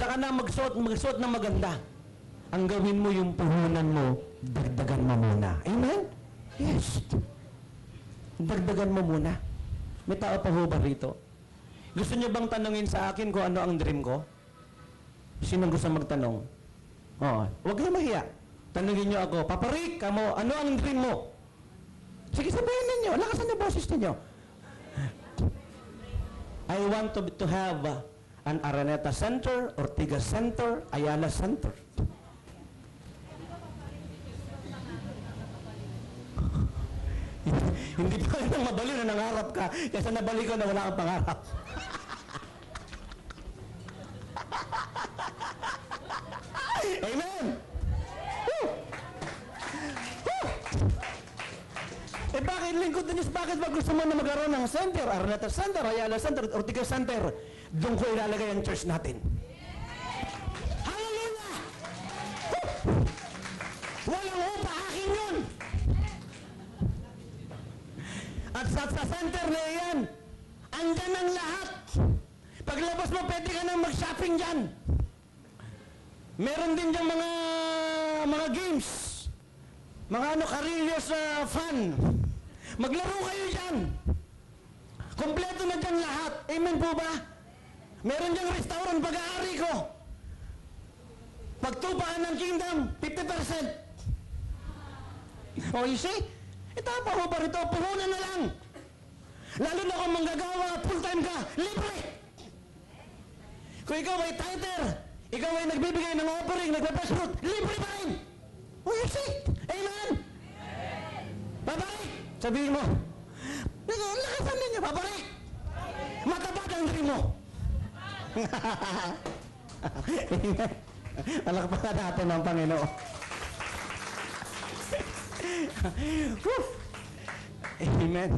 ka na magsuot na maganda. Ang gawin mo yung puhunan mo, dagdagan mo muna. Amen? Yes. Dagdagan mo muna. May tao pa ho ba rito? Gusto niyo bang tanungin sa akin kung ano ang dream ko? Sinong gusto magtanong? Huwag kayo mahiya. Tanungin niyo ako, Papa Rick, kamo, ano ang dream mo? Sige, sabihin ninyo. Lakasan na boses ninyo. I want to have an Araneta Center, Ortigas Center, Ayala Center. Hindi pa rin mabaliw na nangarap ka kaysa nabalik ko na wala kang pangarap. Amen! Woo! Woo! Bakit lingkod na Diyos? Bakit ba gusto mo na magkaroon ng center? Araneta Center, Ayala Center, Ortigas Center. Doon ko ilalagay ang church natin. Hallelujah! Woo! Walang upa, akin yun! At sa center na yan, andyan ang lahat. Paglabas mo, pwede ka nang mag-shopping dyan. Meron din dyan mga games. Mga careers fun. Maglaro kayo dyan. Kompleto na dyan lahat. Amen po ba? Meron dyan restaurant, pag-aari ko. Pagtupaan ng kingdom, 50%. You see? Ito pa ho ba rito? Puhunan na lang. Lalo na kung manggagawa, full-time ka, libre. Kung ikaw ay tither, ikaw ay nagbibigay ng offering, nagpa-press fruit, libre pa rin. You see? Amen? Babarik, sabihin mo. Lakasan ninyo, babarik. Matapad ang dream mo. Palakpakan natin ang Panginoon. Amen.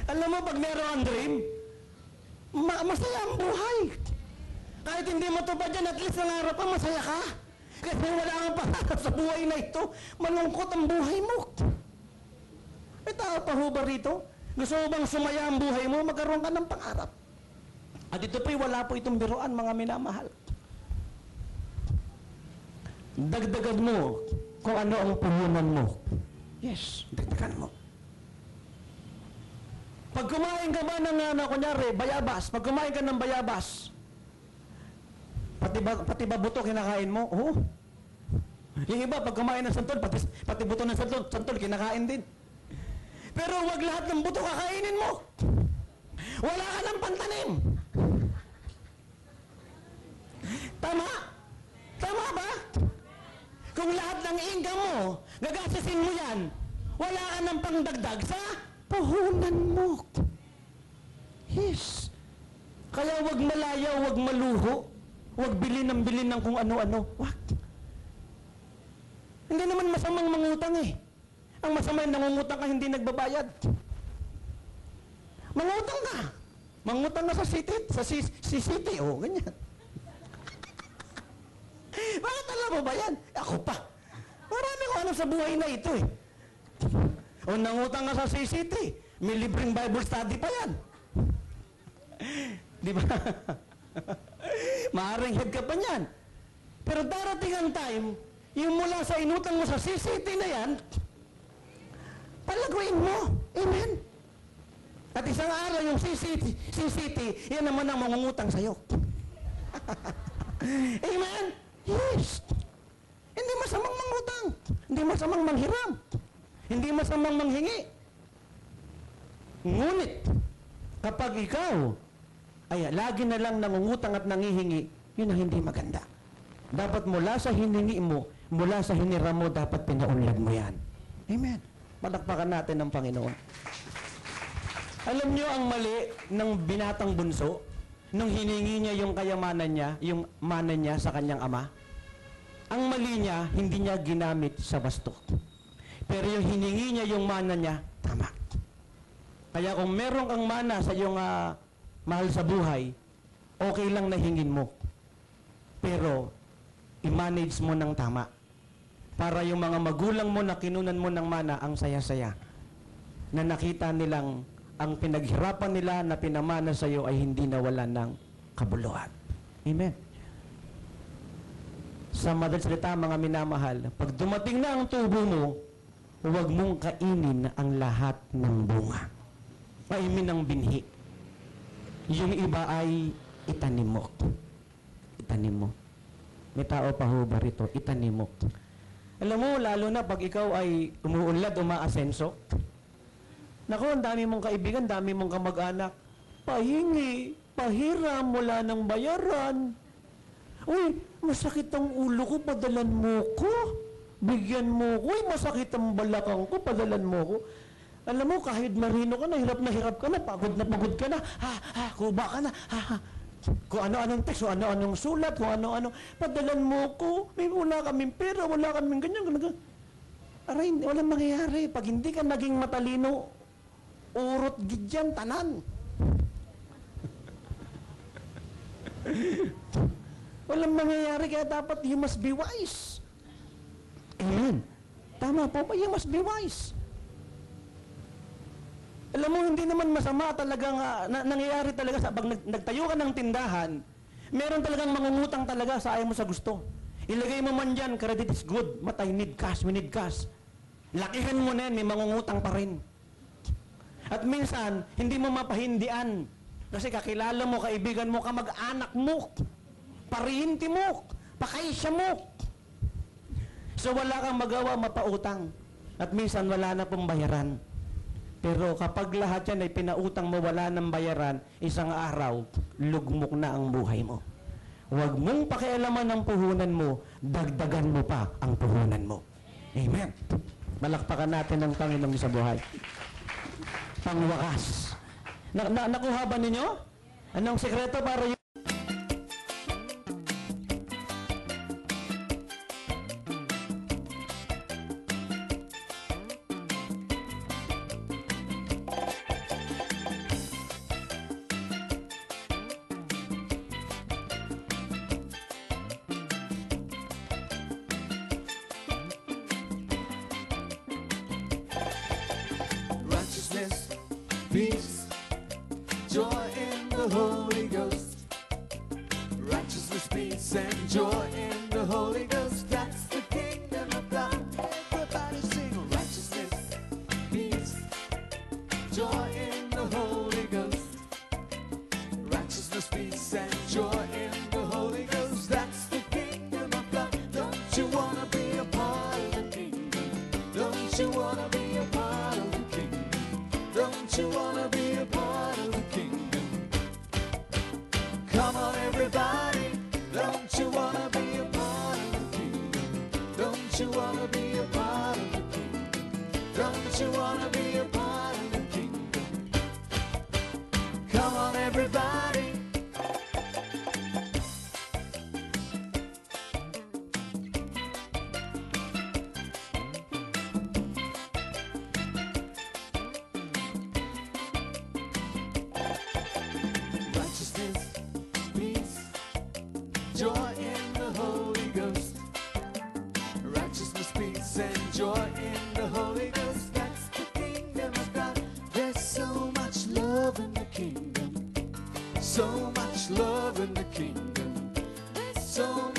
Alam mo, pag meron ang dream, masaya ang buhay. Kahit hindi mo tupad yan, at least nangarap ka, masaya ka. Kasi wala kang pangarap sa buhay na ito, malungkot ang buhay mo. May tao pa ho ba rito? Gusto mo bang sumaya ang buhay mo, magkaroon ka ng pangarap? At ito po'y wala po itong biruan, mga minamahal. Dagdagan mo kung ano ang puhunan mo. Yes, dagdagan mo. Pag kumain ka ba ng, kunyari, bayabas, pag kumain ka ng bayabas, pati ba buto kinakain mo? Oo. Yung iba, pag kumain ng santol, pati buto ng santol kinakain din. Pero wag lahat ng buto kakainin mo. Wala ka ng pantanim. Tama? Tama ba? Kung lahat ng income mo, gagasasin mo yan, wala ka ng pangdagdag sa puhunan mo. Yes. Kaya wag malayaw, wag maluho, wag bilin ng kung ano-ano. Wag. Hindi naman masamang mangutang eh. Ang masama yung nangungutang ka, hindi nagbabayad. Mangutang ka. Mangutang ka sa city. O, ganyan. Bakit alam mo ba yan? Ako pa. Marami ko alam sa buhay na ito eh. O nangutang ka sa CCT, may libreng Bible study pa yan. Di ba? Maaring head ka pa niyan. Pero darating ang time, yung mula sa inutang mo sa CCT na yan, palaguin mo. Amen? At isang araw yung CCT, yan naman ang mangungutang sa'yo. Amen? Yes. Hindi masamang mangutang. Hindi masamang manghiram. Hindi masamang manghingi. Ngunit, kapag ikaw ay lagi na lang nangungutang at nangihingi, yun ang hindi maganda. Dapat mula sa hiningi mo, mula sa hiniram mo, dapat pinaunlad mo yan. Amen. Palakpakan natin ng Panginoon. Alam niyo ang mali ng binatang bunso nung hiningi niya yung kayamanan niya, yung mana niya sa kanyang ama? Ang mali niya, hindi niya ginamit sa basto. Pero yung hiningi niya yung mana niya, tama. Kaya kung meron kang mana sa iyong mahal sa buhay, okay lang na hingin mo. Pero, i-manage mo ng tama. Para yung mga magulang mo na kinunan mo ng mana, ang saya-saya. Na nakita nilang ang pinaghirapan nila na pinamana sa iyo ay hindi nawala ng kabuluhan. Amen. Sa madaling salita, mga minamahal, pag dumating na ang tubo mo, huwag mong kainin ang lahat ng bunga. Paimin ang binhi. Yung iba ay itanim mo. Itanim mo. May tao pa ho ba rito? Itanim mo. Alam mo, lalo na pag ikaw ay umuunlad, umaasenso. Naku, ang dami mong kaibigan, dami mong kamag-anak. Pahingi, pahiram, wala ng bayaran. Uy, masakit ang ulo ko, padalan mo ko. Bigyan mo ko. Uy, masakit ang balakang ko, padalan mo ko. Alam mo, kahit marino ka na hirap ka na, pagod ka na, kuba ka na, kung ano-anong text, kung ano-anong sulat, kung ano-ano, padalan mo ko, may wala kaming pera, wala kaming ganyan. Aray, walang mangyayari. Pag hindi ka naging matalino, urot gidyan, tanan. Walang mangyayari, kaya dapat you must be wise. Amen. Tama po ba? You must be wise. Alam mo, hindi naman masama talagang nangyayari talaga sa pag nagtayo ka ng tindahan, meron talagang mangungutang talaga sa ayaw mo sa gusto. Ilagay mo man dyan, credit is good, but I need cash, we need cash. Lakihan mo na yan, may mangungutang pa rin. At minsan, hindi mo mapahindian. Kasi kakilala mo, kaibigan mo, kamag-anak mo, parihinti mo, pakaisya mo. So wala kang magawa, mapautang. At minsan wala na pong bayaran. Pero kapag lahat yan ay pinautang mo, wala ng bayaran, isang araw, lugmok na ang buhay mo. Huwag mong pakialaman ang puhunan mo, dagdagan mo pa ang puhunan mo. Amen. Malakpakan natin ang Panginoong sa buhay. Pangwakas. Nakuha ba ninyo? Anong sekreto para yun? Righteousness, peace, joy in the Holy Ghost. Righteousness, peace, and joy in the Holy Ghost. That's the kingdom of God. Everybody sing. Righteousness, peace, joy in the Holy Ghost. Righteousness, peace, and joy in the Holy Ghost. That's the kingdom of God. Don't you wanna be a part of the kingdom? Don't you wanna be a part of the kingdom? Don't you wanna be a part of the kingdom? Come on everybody, don't you wanna be a part of the kingdom? Don't you wanna be a part of the kingdom? Don't you wanna be a part of the kingdom? Come on everybody. Righteousness, peace, joy in the Holy Ghost. Righteousness, peace, and joy in the Holy Ghost. That's the kingdom of God. There's so much love in the kingdom. So much love in the kingdom. There's so